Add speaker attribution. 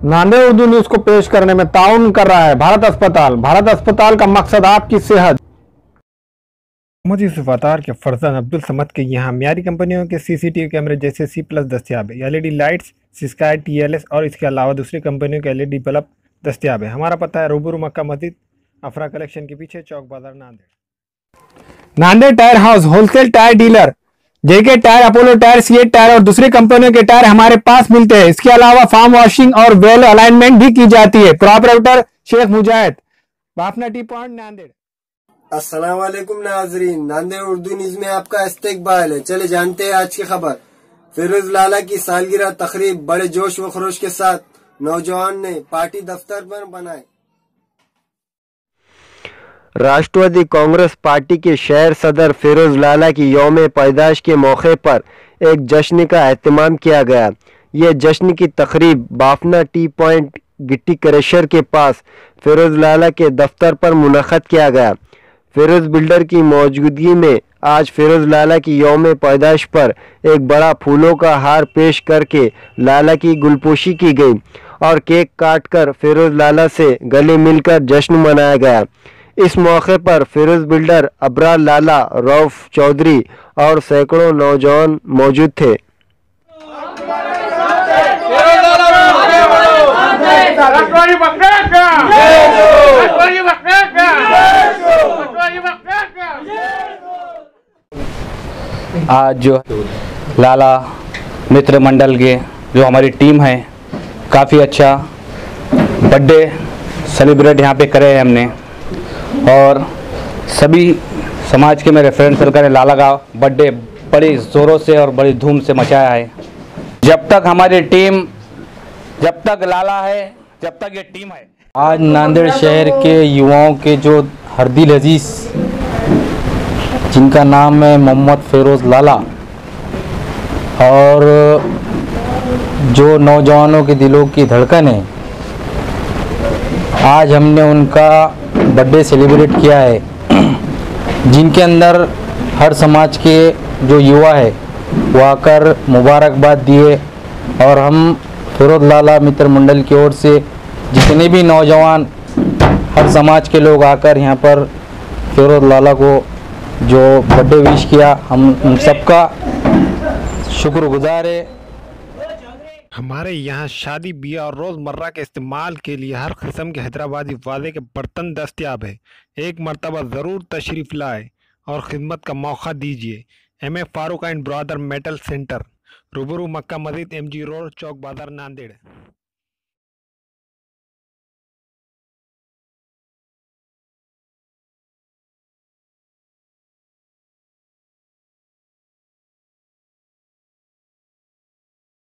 Speaker 1: Nanded Urdu news को पेश करने में ताउन कर रहा है भारत अस्पताल। भारत अस्पताल का मकसद आपकी सेहत। मोहम्मद यूसुफ अतार के फरजंद अब्दुल समद के यहाँ म्यारी कंपनियों के सीसीटीवी कैमरे जैसे C+ दस्तियाब है। एलईडी लाइट्स, स्काई TLS और इसके अलावा दूसरी कंपनियों के एलईडी बल्ब दस्तियाब है। हमारा पता है रूबरू मक्का मस्जिद, अफरा कलेक्शन के पीछे, Chowk Bazaar, Nanded. Nanded tyre house wholesale tyre dealer, JK tyre, Apollo tyre, CEAT tyre और दूसरी कंपनियों के टायर हमारे पास मिलते हैं। इसके अलावा फार्म वॉशिंग और वेल अलाइनमेंट भी की जाती है। प्रोपराइटर शेख मुजाहिद, बाफना टी पॉइंट, नांदेड़।
Speaker 2: अस्सलाम वालेकुम नाजरीन, नांदेड़ उर्दू न्यूज में आपका इस्तकबाल है। चले जानते हैं आज की खबर। फिरोज लाला की सालगिरह तकरीब बड़े जोश व खरोश के साथ नौजवान ने पार्टी दफ्तर पर बनाए।
Speaker 3: राष्ट्रवादी कांग्रेस पार्टी के शहर सदर फिरोज लाला की यौम पैदाइश के मौके पर एक जश्न का एहतमाम किया गया। यह जश्न की तकरीब बाफना टी पॉइंट गिट्टी क्रशर के पास फिरोज लाला के दफ्तर पर मुनक़द किया गया। फिरोज बिल्डर की मौजूदगी में आज फिरोज लाला की यौम पैदाइश पर एक बड़ा फूलों का हार पेश करके लाला की गुलपोशी की गई और केक काटकर फिरोज लाला से गले मिलकर जश्न मनाया गया। इस मौके पर फिरोज बिल्डर, अबरार लाला, रऊफ चौधरी और सैकड़ों नौजवान मौजूद थे।
Speaker 4: आज जो लाला मित्र मंडल के जो हमारी टीम है, काफ़ी अच्छा बर्थडे सेलिब्रेट यहाँ पे करे हैं हमने और सभी समाज के मेरे फ्रेंड सर्कल ने लाला का बर्थडे बड़ी ज़ोरों से और बड़ी धूम से मचाया है। जब तक हमारी टीम, जब तक लाला है, जब तक ये टीम है। आज नांदेड़ शहर के युवाओं के जो हरदिल अजीज़, जिनका नाम है मोहम्मद फिरोज लाला, और जो नौजवानों के दिलों की धड़कन है, आज हमने उनका बर्थडे सेलिब्रेट किया है, जिनके अंदर हर समाज के जो युवा है वो आकर मुबारकबाद दिए और हम फिरोज लाला मित्र मंडल की ओर से जितने भी नौजवान, हर समाज के लोग आकर यहाँ पर फिरोज लाला को जो बर्थडे विश किया, हम उन सबका शुक्रगुजार है।
Speaker 1: हमारे यहाँ शादी ब्याह और रोज़मर्रा के इस्तेमाल के लिए हर किस्म के हैदराबादी वादे के बर्तन दस्तियाब है। एक मरतबा ज़रूर तशरीफ़ लाए और ख़िदमत का मौका दीजिए। MA Farooq and brother metal centre, रूबरू मक्का मस्जिद, MG रोड, चौक बाजार, नांदेड़।